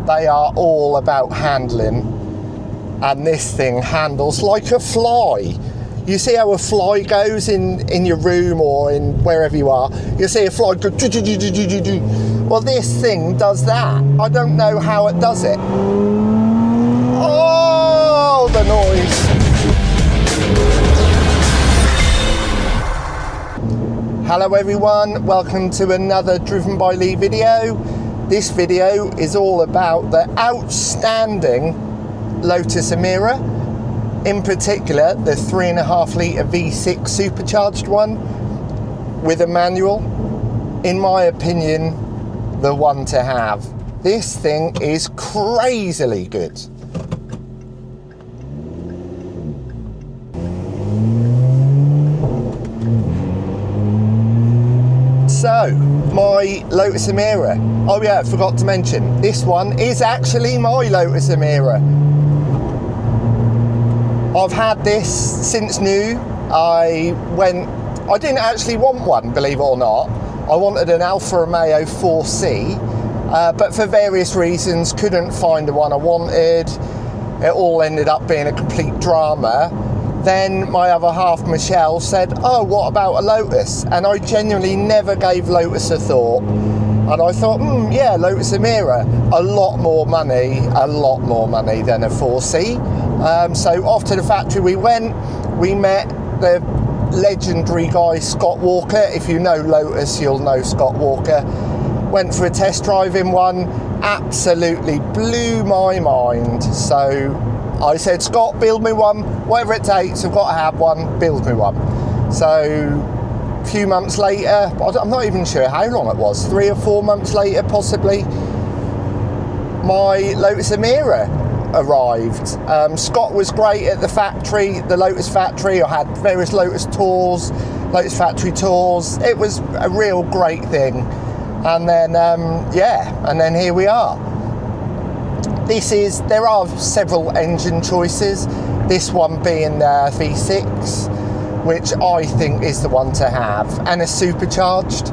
they are all about handling, and this thing handles like a fly. You see how a fly goes in your room or in wherever you are? You see a fly go do, do, do, do, do, do, do. Well, this thing does that. I don't know how it does it. Oh, the noise. Hello everyone, welcome to another Driven by Lee video. This video is all about the outstanding Lotus Emira, in particular the 3.5 litre V6 supercharged one with a manual. In my opinion, the one to have. This thing is crazily good. So, my Lotus Emira. Oh yeah, I forgot to mention, this one is actually my Lotus Emira. I've had this since new. I didn't actually want one, believe it or not. I wanted an Alfa Romeo 4C, but for various reasons couldn't find the one I wanted. It all ended up being a complete drama. Then my other half, Michelle, said, oh, what about a Lotus? And I genuinely never gave Lotus a thought. And I thought, yeah, Lotus Emira, a lot more money than a 4C. So off to the factory we went. We met the legendary guy, Scott Walker. If you know Lotus, you'll know Scott Walker. Went for a test drive in one, absolutely blew my mind. So I said, Scott, build me one, whatever it takes, I've got to have one, build me one. So a few months later, I'm not even sure how long it was, 3 or 4 months later possibly, my Lotus Emira arrived. Scott was great at the factory, the Lotus factory. I had various Lotus tours, Lotus factory tours. It was a real great thing. And then, yeah, and then here we are. There are several engine choices, this one being the V6, which I think is the one to have, and it's supercharged.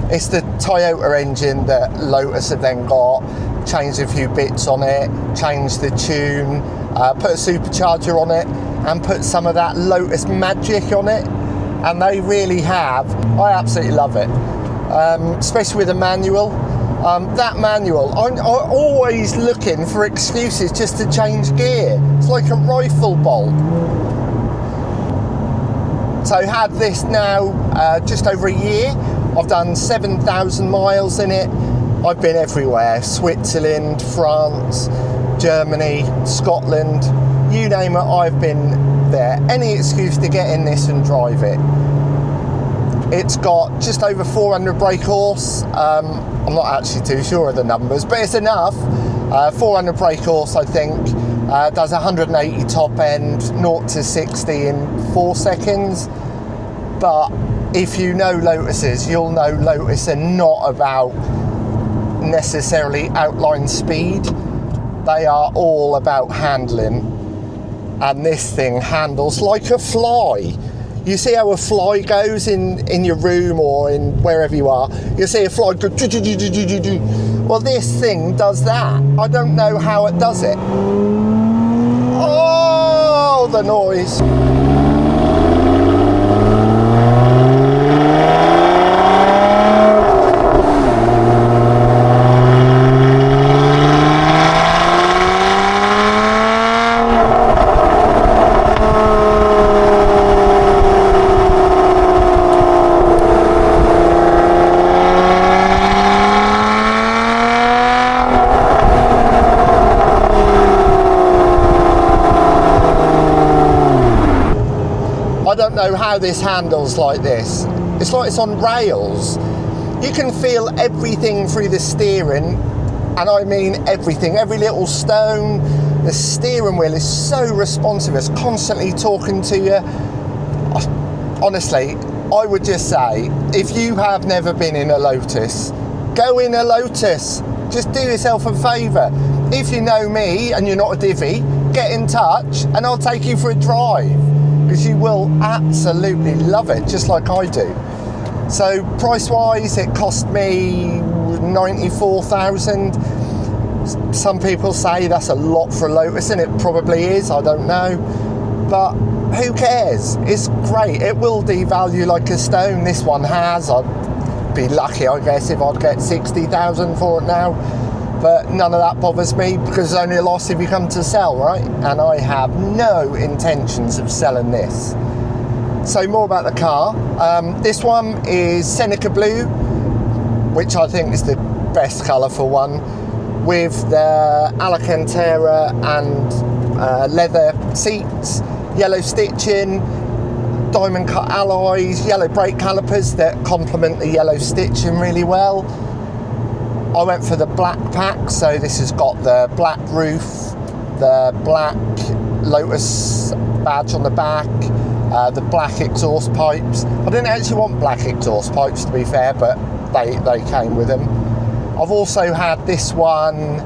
It's the Toyota engine that Lotus have then got, changed a few bits on it, changed the tune, put a supercharger on it, and put some of that Lotus magic on it, and they really have. I absolutely love it, especially with the manual. That manual, I'm always looking for excuses just to change gear. It's like a rifle bolt. So I had this now just over a year. I've done 7,000 miles in it. I've been everywhere, Switzerland, France, Germany, Scotland, you name it, I've been there. Any excuse to get in this and drive it. It's got just over 400 brake horse. I'm not actually too sure of the numbers, but it's enough. 400 brake horse, I think. Does 180 top end, 0 to 60 in 4 seconds. But if you know Lotuses, you'll know Lotus are not about necessarily outline speed. They are all about handling. And this thing handles like a fly. You see how a fly goes in your room or in wherever you are? You see a fly go do, do, do, do, do, do. Well, this thing does that. I don't know how it does it. Oh, the noise. I don't know how this handles like this. It's like it's on rails. You can feel everything through the steering, and I mean everything, every little stone. The steering wheel is so responsive, it's constantly talking to you. Honestly, I would just say, if you have never been in a Lotus, go in a Lotus. Just do yourself a favour. If you know me and you're not a divvy, get in touch and I'll take you for a drive, because you will absolutely love it, just like I do. So price wise, it cost me 94,000. Some people say that's a lot for a Lotus, and it probably is, I don't know. But who cares? It's great. It will devalue like a stone. This one has. I'd be lucky, I guess, if I'd get 60,000 for it now. But none of that bothers me, because it's only a loss if you come to sell, right? And I have no intentions of selling this. So more about the car. This one is Seneca Blue, which I think is the best colour for one, with the Alcantara and leather seats, yellow stitching, diamond cut alloys, yellow brake calipers that complement the yellow stitching really well. I went for the black pack, so this has got the black roof, the black Lotus badge on the back, the black exhaust pipes. I didn't actually want black exhaust pipes, to be fair, but they came with them. I've also had this one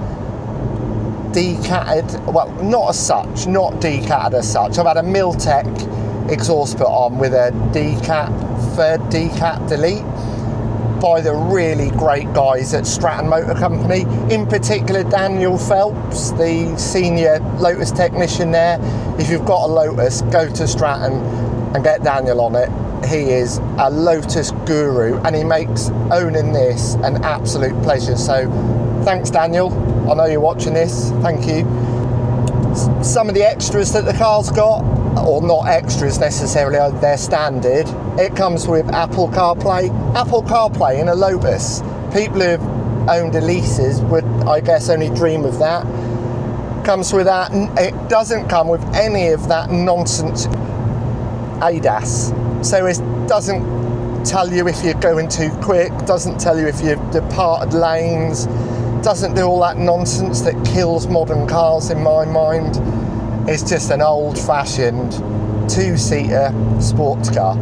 decatted, well, not as such, not decatted as such. I've had a Miltech exhaust put on with a third decat delete by the really great guys at Stratton Motor Company, in particular Daniel Phelps, the senior Lotus technician there. If you've got a Lotus, go to Stratton and get Daniel on it. He is a Lotus guru, and he makes owning this an absolute pleasure. So thanks, Daniel. I know you're watching this. Thank you. Some of the extras that the car's got, or not extras necessarily, they're standard. It comes with Apple CarPlay. Apple CarPlay in a Lotus. People who've owned Elises would, I guess, only dream of that. Comes with that. It doesn't come with any of that nonsense ADAS. So it doesn't tell you if you're going too quick, doesn't tell you if you've departed lanes, doesn't do all that nonsense that kills modern cars in my mind. It's just an old-fashioned two-seater sports car.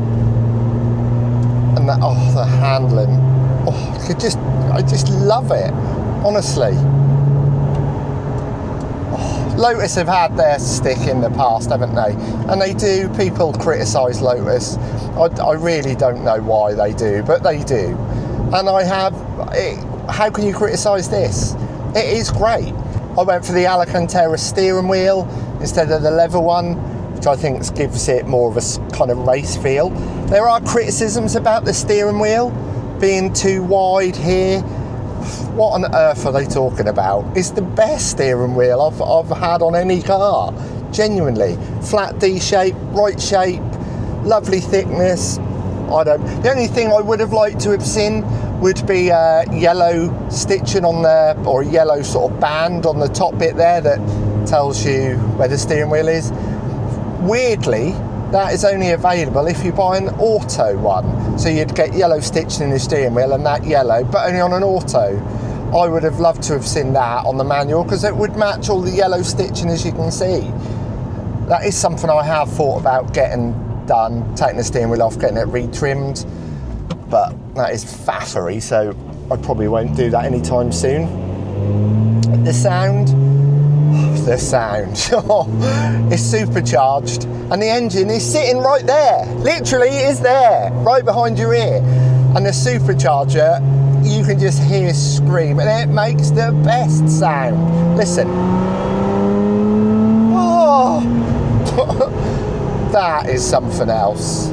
And that, oh, the handling. Oh, I just love it, honestly. Oh, Lotus have had their stick in the past, haven't they? And they do. People criticise Lotus. I really don't know why they do, but they do. And how can you criticise this? It is great. I went for the Alcantara steering wheel instead of the leather one, which I think gives it more of a kind of race feel. There are criticisms about the steering wheel being too wide here. What on earth are they talking about? It's the best steering wheel I've had on any car, genuinely. Flat D shape, right shape, lovely thickness. The only thing I would have liked to have seen would be yellow stitching on there, or a yellow sort of band on the top bit there that tells you where the steering wheel is. Weirdly, that is only available if you buy an auto one. So you'd get yellow stitching in the steering wheel and that yellow, but only on an auto. I would have loved to have seen that on the manual, because it would match all the yellow stitching, as you can see. That is something I have thought about getting done, taking the steering wheel off, getting it retrimmed, but that is faffery, so I probably won't do that anytime soon. The sound, it's supercharged, and the engine is sitting right there, literally it is there, right behind your ear, and the supercharger, you can just hear scream, and it makes the best sound. Listen. Oh. That is something else.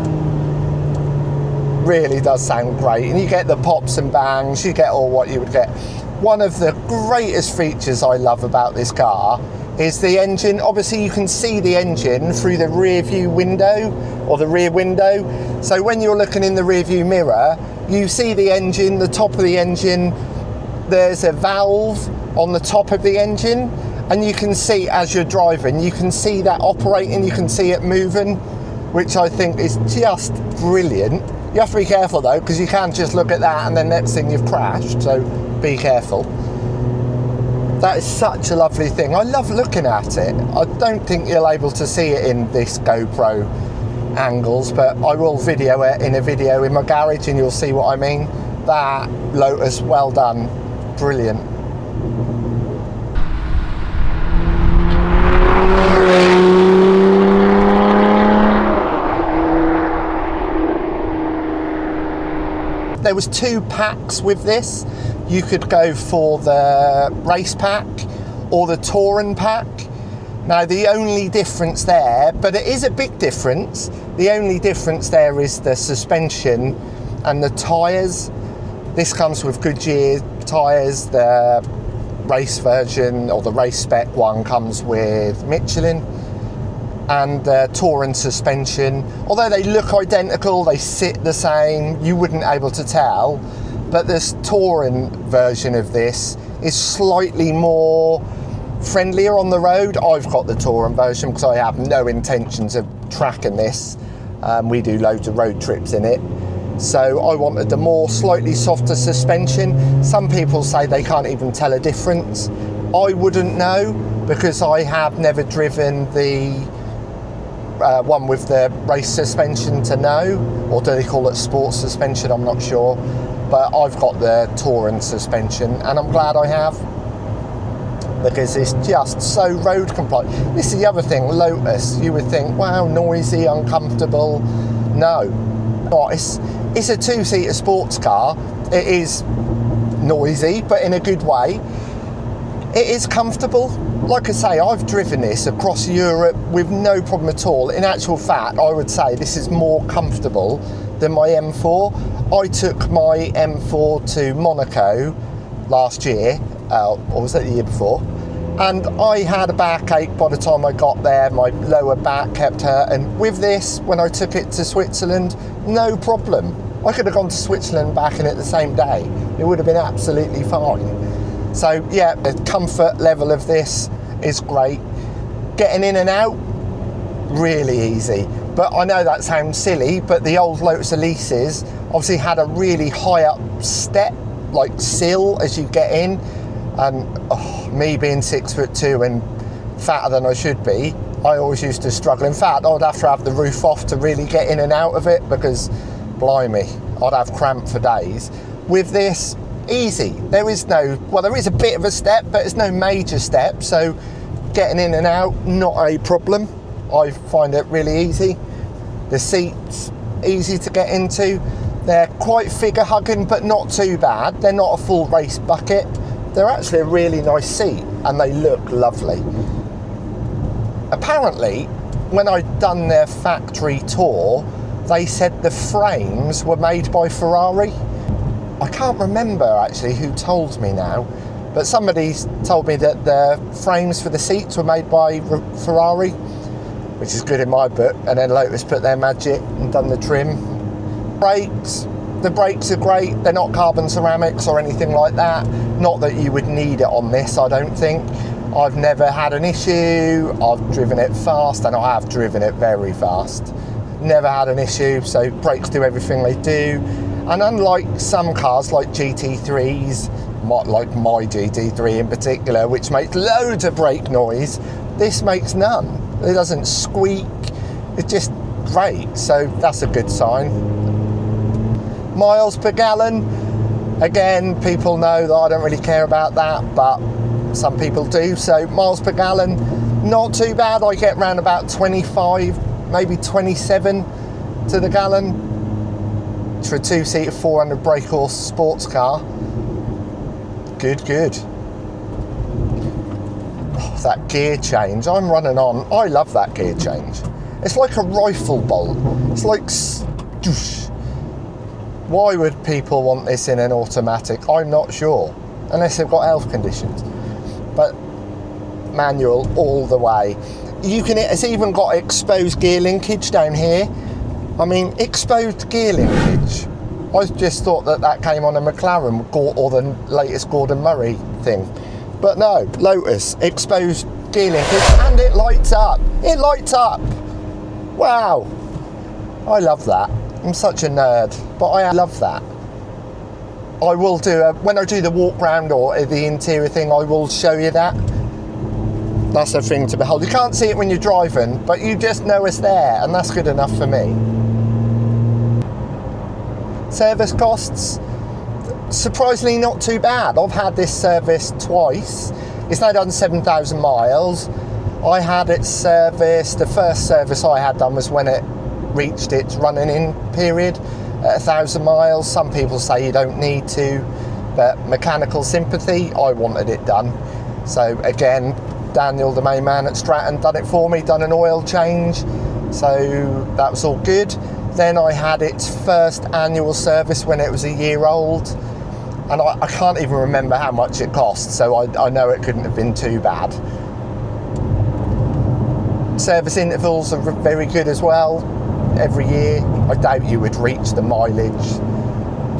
Really does sound great, and you get the pops and bangs, you get all what you would get. One of the greatest features I love about this car is the engine. Obviously you can see the engine through the rear view window, or the rear window, so when you're looking in the rear view mirror, you see the engine, the top of the engine. There's a valve on the top of the engine, and you can see, as you're driving, you can see that operating, you can see it moving, which I think is just brilliant. You have to be careful though, because you can't just look at that and then next thing you've crashed, so be careful. That is such a lovely thing. I love looking at it. I don't think you're able to see it in this GoPro angles, but I will video it in a video in my garage and you'll see what I mean. That Lotus, well done, brilliant. There was 2 packs with this. you could go for the race pack or the touring pack. Now the only difference there, but it is a big difference, the only difference there is the suspension and the tyres. This comes with Goodyear tyres, the race version or the race spec one comes with Michelin, and the touring suspension, although they look identical, they sit the same, you wouldn't be able to tell, but this touring version of this is slightly more friendlier on the road. I've got the touring version because I have no intentions of tracking this. We do loads of road trips in it, so I wanted the more slightly softer suspension. Some people say they can't even tell a difference. I wouldn't know because I have never driven the one with the race suspension to know, or do they call it sports suspension? I'm not sure, but I've got the touring suspension and I'm glad I have, because it's just so road compliant. This is the other thing, Lotus, you would think, wow, noisy, uncomfortable. No, it's a two-seater sports car. It is noisy, but in a good way. It is comfortable. Like I say, I've driven this across Europe with no problem at all. In actual fact, I would say this is more comfortable than my M4. I took my M4 to Monaco last year, or was that the year before? And I had a backache by the time I got there. My lower back kept hurting. With this, when I took it to Switzerland, no problem. I could have gone to Switzerland back in it the same day. It would have been absolutely fine. So yeah, the comfort level of this is great. Getting in and out, really easy. But I know that sounds silly, but the old Lotus Elises obviously had a really high up step, like sill as you get in. And me being 6'2" and fatter than I should be, I always used to struggle. In fact, I'd have to have the roof off to really get in and out of it, because blimey, I'd have cramp for days. With this, easy. There is no, well, there is a bit of a step, but it's no major step, so getting in and out, not a problem. I find it really easy. The seats, easy to get into. They're quite figure hugging, but not too bad. They're not a full race bucket. They're actually a really nice seat and they look lovely. Apparently, when I'd done their factory tour, they said the frames were made by Ferrari. I can't remember actually who told me now, but somebody told me that the frames for the seats were made by Ferrari, which is good in my book, and then Lotus put their magic and done the trim. Brakes. The brakes are great. They're not carbon ceramics or anything like that. Not that you would need it on this, I don't think. I've never had an issue. I've driven it fast, and I have driven it very fast. Never had an issue, so brakes do everything they do. And unlike some cars like GT3s, like my GT3 in particular, which makes loads of brake noise, this makes none. It doesn't squeak. It's just great, so that's a good sign. Miles per gallon, again, people know that I don't really care about that, but some people do. So miles per gallon, not too bad. I get around about 25, maybe 27 to the gallon for a two-seater 400 brake horse sports car. Good, good. Oh, that gear change, I'm running on. I love that gear change. It's like a rifle bolt. It's like stoosh. Why would people want this in an automatic? I'm not sure, unless they've got health conditions. But manual all the way. It's even got exposed gear linkage down here. I mean, exposed gear linkage. I just thought that came on a McLaren or the latest Gordon Murray thing. But no, Lotus, exposed gear linkage, and it lights up. It lights up. Wow. I love that. I'm such a nerd, but I love that. I will do, when I do the walk round or the interior thing, I will show you that. That's a thing to behold. You can't see it when you're driving, but you just know it's there, and that's good enough for me. Service costs, surprisingly not too bad. I've had this serviced twice. It's now done 7,000 miles. I had it serviced, the first service I had done was when it reached its running in period at 1,000 miles. Some people say you don't need to but mechanical sympathy, I wanted it done. So again, Daniel, the main man at Stratton, done it for me, done an oil change, so that was all good. Then I had its first annual service when it was a year old, and I can't even remember how much it cost, so I know it couldn't have been too bad. Service intervals are very good as well, every year. I doubt you would reach the mileage,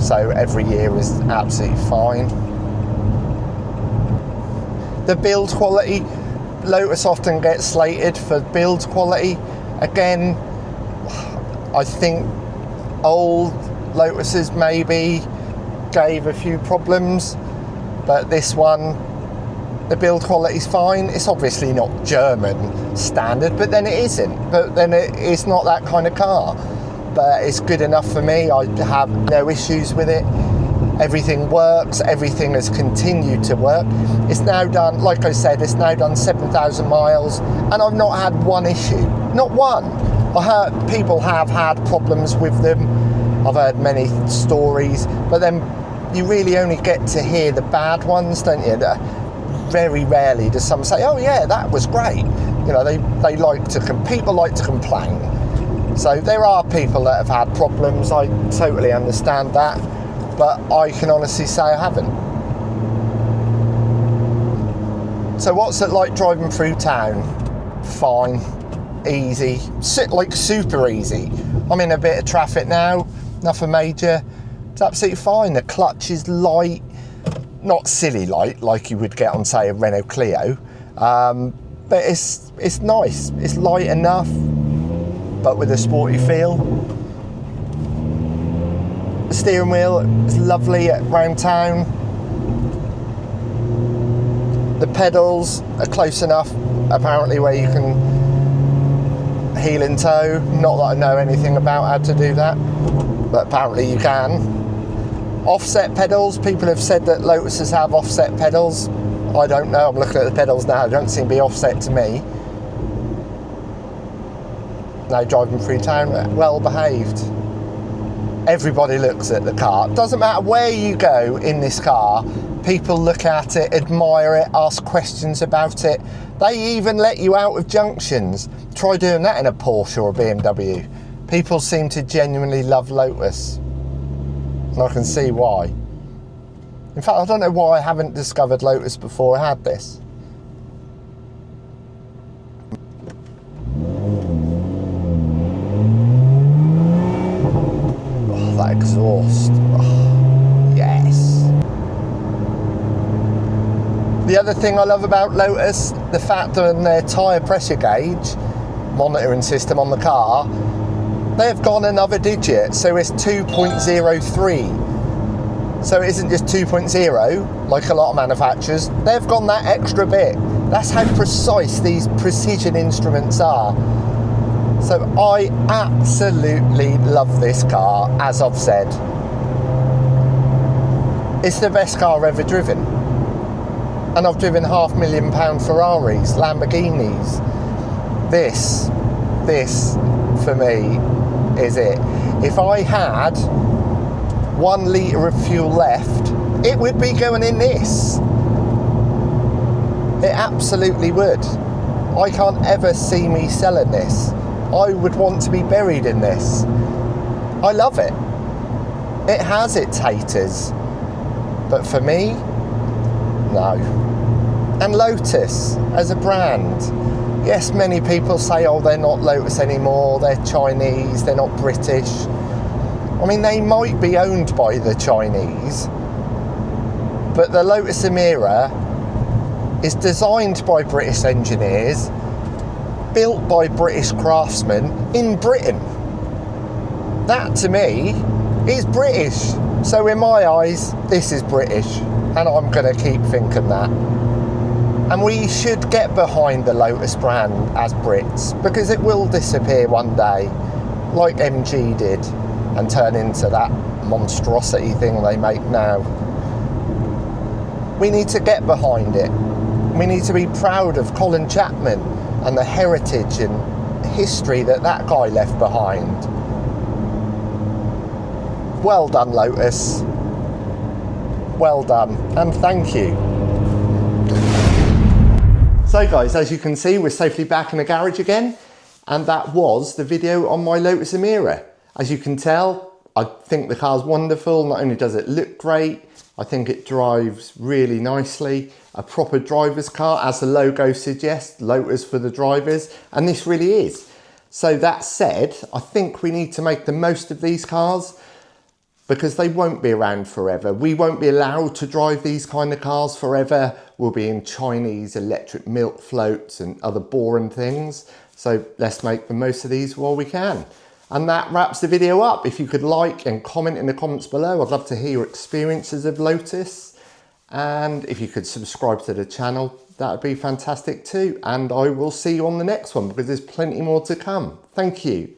so every year is absolutely fine. The build quality, Lotus often gets slated for build quality. Again, I think old Lotuses maybe gave a few problems, but this one, the build quality's fine. It's obviously not German standard, but then it isn't. But then it's not that kind of car. But it's good enough for me. I have no issues with it. Everything works. Everything has continued to work. It's now done, like I said, it's now done 7,000 miles, and I've not had one issue. Not one. I heard people have had problems with them. I've heard many stories, but then you really only get to hear the bad ones, don't you? Very rarely does someone say, oh yeah, that was great. You know, they like to, people like to complain. So there are people that have had problems, I totally understand that, but I can honestly say I haven't. So what's it like driving through town? Fine, easy, like super easy. I'm in a bit of traffic now, nothing major. It's absolutely fine. The clutch is light, not silly light like you would get on, say, a Renault Clio, but it's nice. It's light enough, but with a sporty feel. The steering wheel is lovely around town. The pedals are close enough, apparently, where you can heel and toe. Not that I know anything about how to do that, but apparently you can. Offset pedals, people have said that Lotuses have offset pedals. I don't know, I'm looking at the pedals now, they don't seem to be offset to me. Now driving through town, well behaved. Everybody looks at the car. Doesn't matter where you go in this car, people look at it, admire it, ask questions about it. They even let you out of junctions. Try doing that in a Porsche or a BMW. People seem to genuinely love Lotus. And I can see why. In fact, I don't know why I haven't discovered Lotus before I had this. Oh, that exhaust. Oh, yes. The other thing I love about Lotus, the fact that on their tyre pressure gauge monitoring system on the car, they've gone another digit, so it's 2.03. So it isn't just 2.0 like a lot of manufacturers, they've gone that extra bit. That's how precise these precision instruments are. So I absolutely love this car, as I've said. It's the best car I've ever driven. And I've driven £500,000 Ferraris, Lamborghinis. This for me is it. If I had 1 litre of fuel left, it would be going in this. It absolutely would. I can't ever see me selling this. I would want to be buried in this. I love it. It has its haters, but for me, no. And Lotus as a brand, yes, many people say, oh, they're not Lotus anymore, they're Chinese, they're not British. I mean, they might be owned by the Chinese, but the Lotus Emira is designed by British engineers, built by British craftsmen in Britain. That, to me, is British. So in my eyes, this is British, and I'm going to keep thinking that. And we should get behind the Lotus brand as Brits, because it will disappear one day, like MG did, and turn into that monstrosity thing they make now. We need to get behind it. We need to be proud of Colin Chapman and the heritage and history that that guy left behind. Well done, Lotus. Well done, and thank you. So guys, as you can see, we're safely back in the garage again, and that was the video on my Lotus Emira. As you can tell, I think the car's wonderful. Not only does it look great, I think it drives really nicely. A proper driver's car, as the logo suggests, Lotus for the drivers, and this really is. So that said, I think we need to make the most of these cars, because they won't be around forever. We won't be allowed to drive these kind of cars forever. We'll be in Chinese electric milk floats and other boring things. So let's make the most of these while we can. And that wraps the video up. If you could like and comment in the comments below, I'd love to hear your experiences of Lotus. And if you could subscribe to the channel, that would be fantastic too. And I will see you on the next one, because there's plenty more to come. Thank you.